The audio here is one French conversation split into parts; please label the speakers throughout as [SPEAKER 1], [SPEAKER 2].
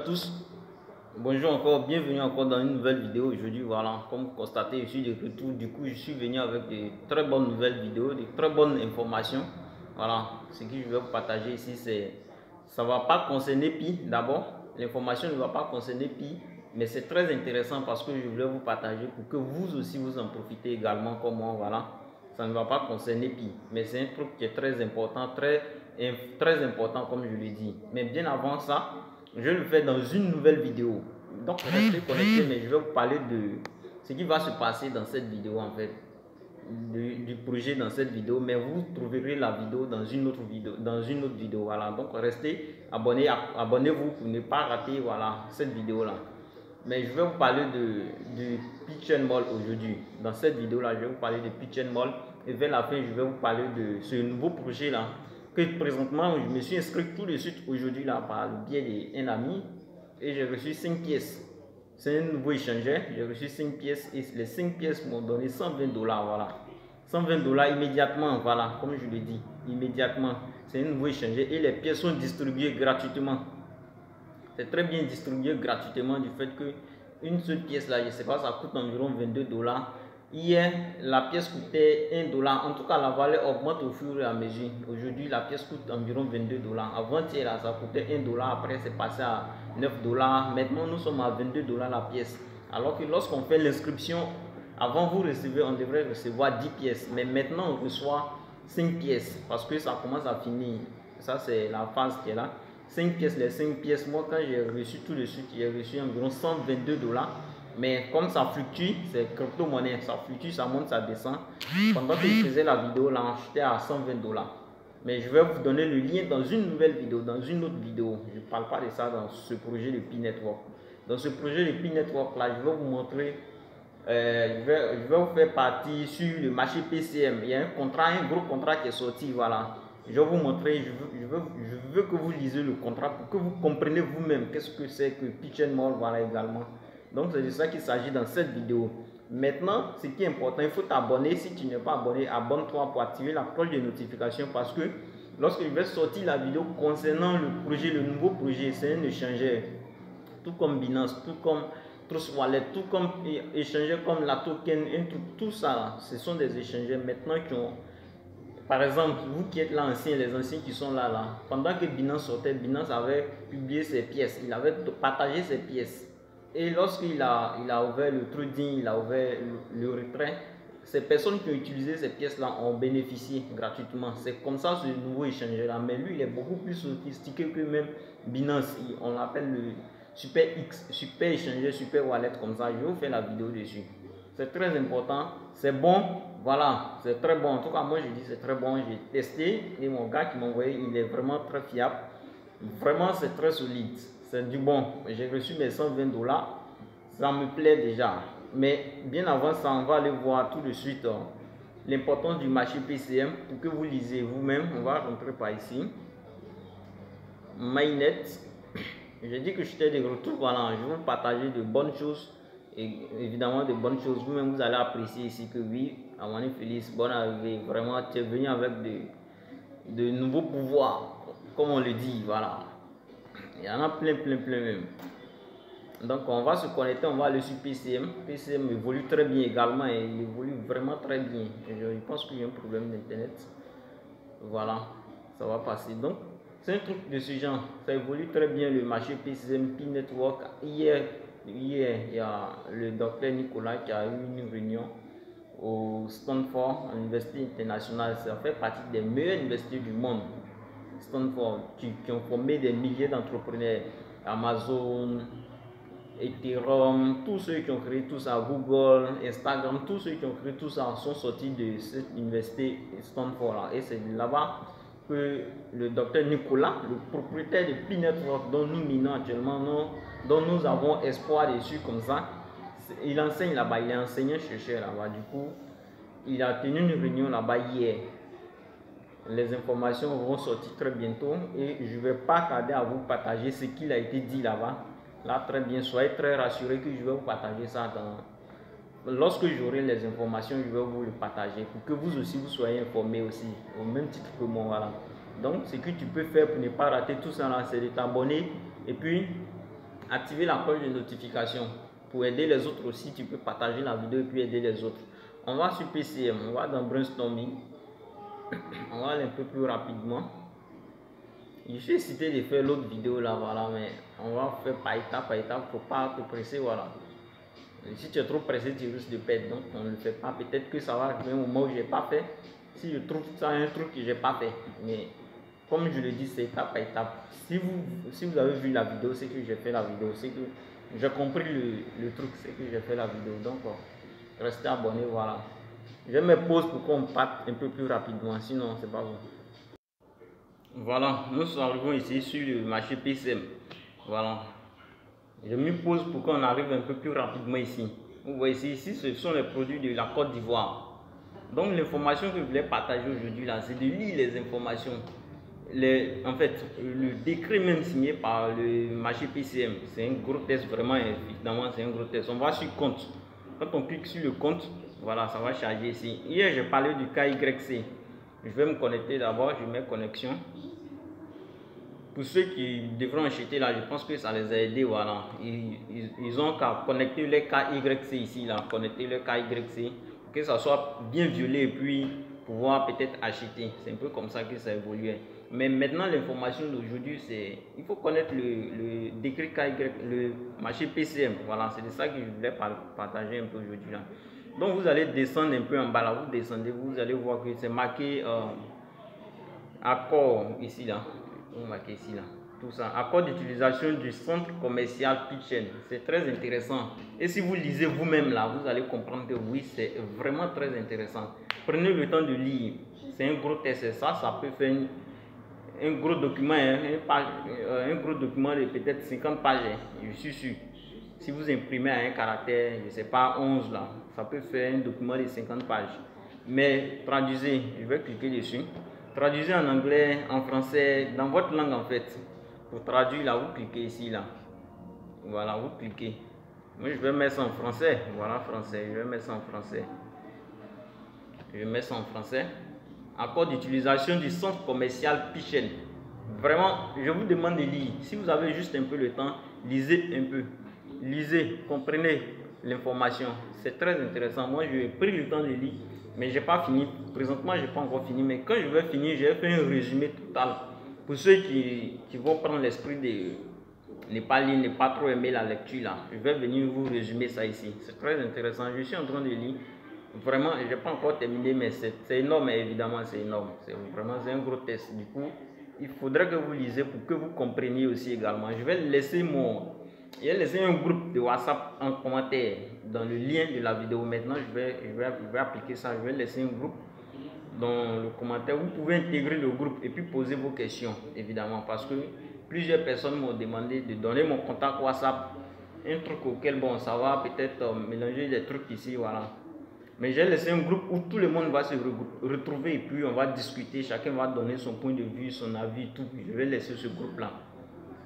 [SPEAKER 1] tous, bonjour encore, bienvenue encore dans une nouvelle vidéo. Aujourd'hui, voilà, comme vous constatez, je suis de retour. Du coup, je suis venu avec de très bonnes nouvelles vidéos, de très bonnes informations. Voilà, ce que je vais vous partager ici, ça ne va pas concerner Pi d'abord. L'information ne va pas concerner Pi, mais c'est très intéressant parce que je voulais vous partager pour que vous aussi vous en profitez également comme moi. Voilà, ça ne va pas concerner Pi, mais c'est un truc qui est très important, très important comme je l'ai dit. Mais bien avant ça, je le fais dans une nouvelle vidéo. Donc restez connectés, mais je vais vous parler de ce qui va se passer dans cette vidéo en fait. Du projet dans cette vidéo, mais vous trouverez la vidéo dans une autre vidéo, voilà. Donc restez abonnez-vous pour ne pas rater, voilà, cette vidéo là. Mais je vais vous parler de Pitch and Mall aujourd'hui. Dans cette vidéo là, je vais vous parler de Pitch and Mall, et vers la fin je vais vous parler de ce nouveau projet là que présentement je me suis inscrit tout de suite aujourd'hui là par le biais d'un ami, et j'ai reçu 5 pièces. C'est un nouveau échangeur, j'ai reçu 5 pièces et les 5 pièces m'ont donné 120 $, voilà. 120 $ immédiatement, voilà, comme je l'ai dit, immédiatement. C'est un nouveau échangeur et les pièces sont distribuées gratuitement. C'est très bien distribué gratuitement du fait que une seule pièce là, je ne sais pas, ça coûte environ 22 $. Hier, la pièce coûtait 1 $. En tout cas, la valeur augmente au fur et à mesure. Aujourd'hui, la pièce coûte environ 22 $. Avant-hier, là, ça coûtait 1 $. Après, c'est passé à 9 $. Maintenant, nous sommes à 22 $ la pièce. Alors que lorsqu'on fait l'inscription, avant vous recevez, on devrait recevoir 10 pièces. Mais maintenant, on reçoit 5 pièces parce que ça commence à finir. Ça, c'est la phase qui est là. 5 pièces, les 5 pièces, moi quand j'ai reçu tout de suite, j'ai reçu environ 122 $. Mais comme ça fluctue, c'est crypto-monnaie, ça fluctue, ça monte, ça descend. Pendant que je faisais la vidéo là, j'étais à 120 $. Mais je vais vous donner le lien dans une nouvelle vidéo, dans une autre vidéo. Je ne parle pas de ça dans ce projet de Pi Network. Dans ce projet de Pi Network là, je vais vous montrer, je vais vous faire partie sur le marché PCM. Il y a un contrat, un gros contrat qui est sorti, voilà. Je vais vous montrer, je veux que vous lisez le contrat pour que vous compreniez vous-même qu'est-ce que c'est que Pitch and Mall, voilà également. Donc c'est de ça qu'il s'agit dans cette vidéo. Maintenant, ce qui est important, il faut t'abonner. Si tu n'es pas abonné, abonne-toi pour activer la cloche de notification parce que lorsque je vais sortir la vidéo concernant le projet, le nouveau projet, c'est un échangeur. Tout comme Binance, tout comme Trust Wallet, tout comme échangeur comme la token, tout ça là, ce sont des échangeurs maintenant qui ont... Par exemple, vous qui êtes là anciens, les anciens qui sont là, pendant que Binance sortait, Binance avait publié ses pièces, il avait partagé ses pièces. Et lorsqu'il a ouvert le trading, il a ouvert le retrait, ces personnes qui ont utilisé ces pièces-là ont bénéficié gratuitement. C'est comme ça ce nouveau échangeur-là. Mais lui, il est beaucoup plus sophistiqué que même Binance. On l'appelle le Super X, Super échangeur, Super Wallet comme ça. Je vais vous faire la vidéo dessus. C'est très important, c'est bon, voilà, c'est très bon. En tout cas, moi je dis c'est très bon. J'ai testé et mon gars qui m'a envoyé, il est vraiment très fiable. Vraiment, c'est très solide. C'est du bon. J'ai reçu mes 120 $. Ça me plaît déjà. Mais bien avant ça, on va aller voir tout de suite l'importance du marché PCM pour que vous lisez vous-même. On va rentrer par ici. Mainnet. J'ai dit que j'étais de retour. Voilà, je vais vous partager de bonnes choses. Et évidemment de bonnes choses. Vous-même, vous allez apprécier ici que oui, Amani Félix, bonne arrivée. Vraiment, tu es venu avec de nouveaux pouvoirs, comme on le dit, voilà. Il y en a plein même. Donc on va se connecter, on va aller sur PCM. PCM évolue très bien également et il évolue vraiment très bien. Je pense qu'il y a un problème d'internet. Voilà, ça va passer. Donc c'est un truc de ce genre. Ça évolue très bien le marché PCM, Pi Network. Hier, il y a le docteur Nicolas qui a eu une réunion au Stanford, à l'université internationale. Ça fait partie des meilleures universités du monde. Stanford, qui ont formé des milliers d'entrepreneurs. Amazon, Ethereum, tous ceux qui ont créé tout ça, Google, Instagram, tous ceux qui ont créé tout ça sont sortis de cette université Stanford là. Et c'est là-bas que le docteur Nicolas, le propriétaire de Pi Network dont nous minons actuellement, dont nous avons espoir dessus comme ça, il enseigne là-bas, il est enseignant-chercheur là-bas. Du coup, il a tenu une réunion là-bas hier. Les informations vont sortir très bientôt et je ne vais pas tarder à vous partager ce qu'il a été dit là-bas. Là, très bien, soyez très rassurés que je vais vous partager ça lorsque j'aurai les informations, je vais vous le partager pour que vous aussi vous soyez informés aussi, au même titre que moi. Voilà. Donc, ce que tu peux faire pour ne pas rater tout ça, c'est de t'abonner et puis activer la cloche de notification pour aider les autres aussi. Tu peux partager la vidéo et puis aider les autres. On va sur PCM, on va dans brainstorming. On va aller un peu plus rapidement. Je suis excité de faire l'autre vidéo là, voilà, mais on va faire par étape, faut pas te presser, voilà. Et si tu es trop pressé, tu risques de perdre, donc on ne le fait pas. Peut-être que ça va arriver un moment où je n'ai pas fait. Si je trouve ça un truc que je n'ai pas fait, mais comme je le dis, c'est étape par étape. Si vous avez vu la vidéo, c'est que j'ai fait la vidéo, c'est que j'ai compris le truc, c'est que j'ai fait la vidéo. Donc, restez abonnés, voilà. Je me pose pour qu'on parte un peu plus rapidement, sinon c'est pas bon. Voilà, nous arrivons ici sur le marché PCM. Voilà. Je me pose pour qu'on arrive un peu plus rapidement ici. Vous voyez ici, ce sont les produits de la Côte d'Ivoire. Donc l'information que je voulais partager aujourd'hui là, c'est de lire les informations. En fait, le décret même signé par le marché PCM, c'est un gros test, vraiment, évidemment, c'est un gros test. On va sur compte. Quand on clique sur le compte, voilà, ça va charger ici. Hier, j'ai parlé du KYC. Je vais me connecter d'abord, je mets connexion. Pour ceux qui devront acheter là, je pense que ça les a aidés, voilà. Ils ont qu'à connecter le KYC ici, là, connecter le KYC, pour que ça soit bien violé et puis pouvoir peut-être acheter. C'est un peu comme ça que ça évolue. Mais maintenant, l'information d'aujourd'hui, c'est il faut connaître le décret KY, le marché PCM. Voilà, c'est de ça que je voulais partager un peu aujourd'hui là. Donc vous allez descendre un peu en bas là, vous descendez, vous allez voir que c'est marqué accord ici là. Vous marquez ici là. Tout ça. Accord d'utilisation du centre commercial Pitchen. C'est très intéressant. Et si vous lisez vous-même là, vous allez comprendre que oui, c'est vraiment très intéressant. Prenez le temps de lire. C'est un gros test. Ça peut faire un gros document, un gros document de peut-être 50 pages. Je suis sûr. Si vous imprimez à un caractère, je ne sais pas, 11 là, ça peut faire un document de 50 pages. Mais traduisez, je vais cliquer dessus. Traduisez en anglais, en français, dans votre langue en fait. Pour traduire là, vous cliquez ici là. Voilà, vous cliquez. Moi je vais mettre ça en français. Voilà, français. Je vais mettre ça en français. Je vais mettre ça en français. Accord d'utilisation du centre commercial Pitchen. Vraiment, je vous demande de lire. Si vous avez juste un peu le temps, lisez un peu. Lisez, comprenez l'information. C'est très intéressant. Moi, j'ai pris le temps de lire, mais je n'ai pas fini. Présentement, je n'ai pas encore fini. Mais quand je vais finir, je vais faire un résumé total. Pour ceux qui vont prendre l'esprit de ne pas lire, ne pas trop aimer la lecture, là, je vais venir vous résumer ça ici. C'est très intéressant. Je suis en train de lire. Vraiment, je n'ai pas encore terminé, mais c'est énorme, évidemment, c'est énorme. C'est vraiment un gros test. Du coup, il faudrait que vous lisez pour que vous compreniez aussi également. Je vais laisser un groupe de WhatsApp en commentaire dans le lien de la vidéo. Maintenant, je vais appliquer ça. Je vais laisser un groupe dans le commentaire. Vous pouvez intégrer le groupe et puis poser vos questions, évidemment, parce que plusieurs personnes m'ont demandé de donner mon contact WhatsApp. Un truc auquel, bon, ça va peut-être mélanger des trucs ici, voilà. Mais j'ai laissé un groupe où tout le monde va se retrouver et puis on va discuter. Chacun va donner son point de vue, son avis, tout. Je vais laisser ce groupe-là.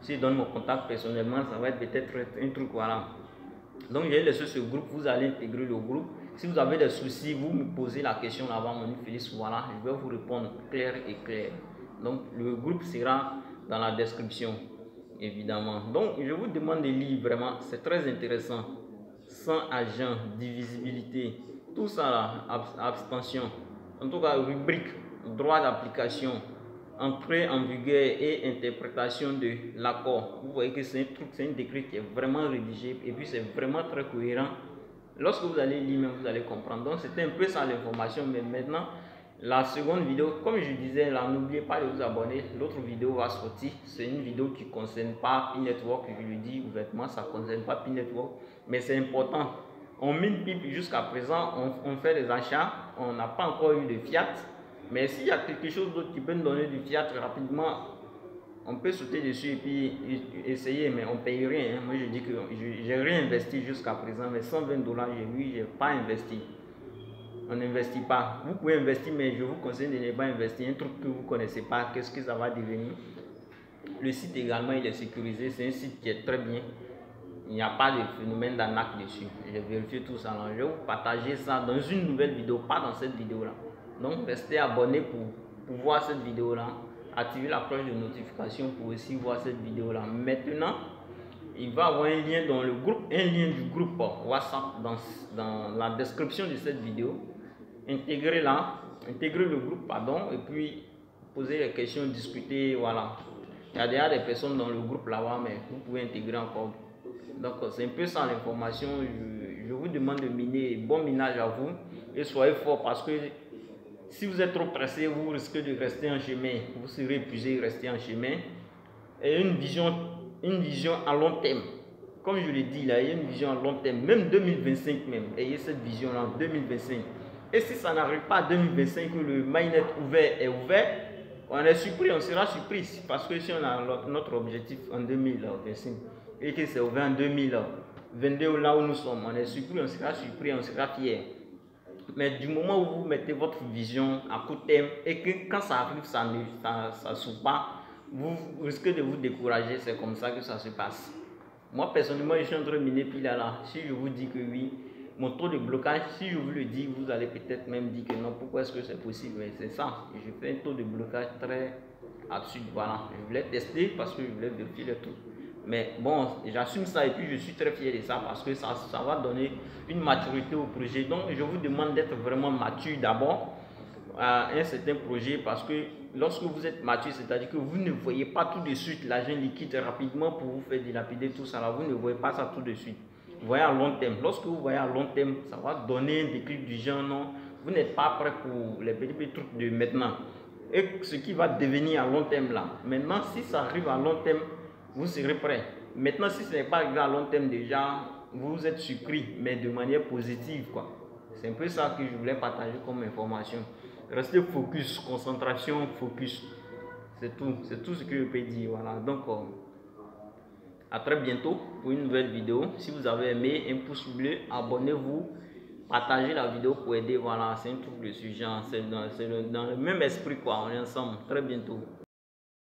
[SPEAKER 1] Si je donne mon contact personnellement, ça va être peut-être un truc, voilà. Donc j'ai laissé ce groupe, vous allez intégrer le groupe. Si vous avez des soucis, vous me posez la question là-bas, mon Félix, voilà, je vais vous répondre clair et clair. Donc le groupe sera dans la description, évidemment. Donc je vous demande de lire vraiment, c'est très intéressant. Sans agent, divisibilité, tout ça là, abstention, en tout cas rubrique, droit d'application, entrée en vigueur et interprétation de l'accord. Vous voyez que c'est un truc, c'est un décret qui est vraiment rédigé et puis c'est vraiment très cohérent. Lorsque vous allez lire, vous allez comprendre. Donc c'était un peu ça l'information, mais maintenant la seconde vidéo, comme je disais là, n'oubliez pas de vous abonner. L'autre vidéo va sortir. C'est une vidéo qui ne concerne pas P-Network, je le dis ouvertement, ça ne concerne pas P-Network, mais c'est important. On mine pipe jusqu'à présent, on fait des achats, on n'a pas encore eu de fiat. Mais s'il y a quelque chose d'autre qui peut nous donner du fiat rapidement, on peut sauter dessus et puis essayer, mais on ne paye rien. Moi je dis que j'ai rien investi jusqu'à présent, mais 120 $, j'ai vu, je n'ai pas investi. On n'investit pas. Vous pouvez investir, mais je vous conseille de ne pas investir. Un truc que vous ne connaissez pas, qu'est-ce que ça va devenir. Le site également, il est sécurisé. C'est un site qui est très bien. Il n'y a pas de phénomène d'arnaque dessus. J'ai vérifié tout ça. Je vais vous partager ça dans une nouvelle vidéo, pas dans cette vidéo-là. Donc, restez abonnés pour voir cette vidéo-là. Activez la cloche de notification pour aussi voir cette vidéo-là. Maintenant, il va avoir un lien dans le groupe, un lien du groupe WhatsApp dans la description de cette vidéo. Intégrer le groupe, pardon, et puis poser les questions, discuter, voilà. Il y a déjà des personnes dans le groupe là-bas, mais vous pouvez intégrer encore. Donc c'est un peu ça l'information. Je vous demande de miner, bon minage à vous, et soyez fort parce que si vous êtes trop pressé, vous risquez de rester en chemin, vous serez épuisé, rester en chemin. Et une vision à long terme. Comme je l'ai dit là, il y a une vision à long terme, même 2025 même, ayez cette vision là en 2025. Et si ça n'arrive pas en 2025 que le mainnet est ouvert, on est surpris, on sera surpris parce que si on a notre objectif en 2025 et que c'est ouvert en 2022 là où nous sommes, on est surpris, on sera fier. Mais du moment où vous mettez votre vision à court terme et que quand ça arrive, ça ne s'ouvre pas, vous risquez de vous décourager. C'est comme ça que ça se passe. Moi personnellement, je suis en train de miner pile là. Si je vous dis que oui, mon taux de blocage, si je vous le dis, vous allez peut-être même dire que non, pourquoi est-ce que c'est possible? Mais c'est ça, je fais un taux de blocage très absurde. Voilà, je voulais tester parce que je voulais vérifier le tout. Mais bon, j'assume ça et puis je suis très fier de ça parce que ça va donner une maturité au projet. Donc je vous demande d'être vraiment mature d'abord à un certain projet parce que lorsque vous êtes mature, c'est-à-dire que vous ne voyez pas tout de suite l'argent liquide rapidement pour vous faire dilapider tout ça là, vous ne voyez pas ça tout de suite. Vous voyez à long terme. Lorsque vous voyez à long terme, ça va donner un déclic du genre non, vous n'êtes pas prêt pour les petits trucs de maintenant. Et ce qui va devenir à long terme là, maintenant si ça arrive à long terme, vous serez prêt. Maintenant si ce n'est pas arrivé à long terme déjà, vous êtes surpris, mais de manière positive quoi. C'est un peu ça que je voulais partager comme information. Restez focus, concentration, focus. C'est tout ce que je peux dire. Voilà. Donc, à très bientôt pour une nouvelle vidéo. Si vous avez aimé, un pouce bleu, abonnez-vous, partagez la vidéo pour aider. Voilà, c'est un truc de ce genre. C'est dans le même esprit quoi. On est ensemble. Très bientôt.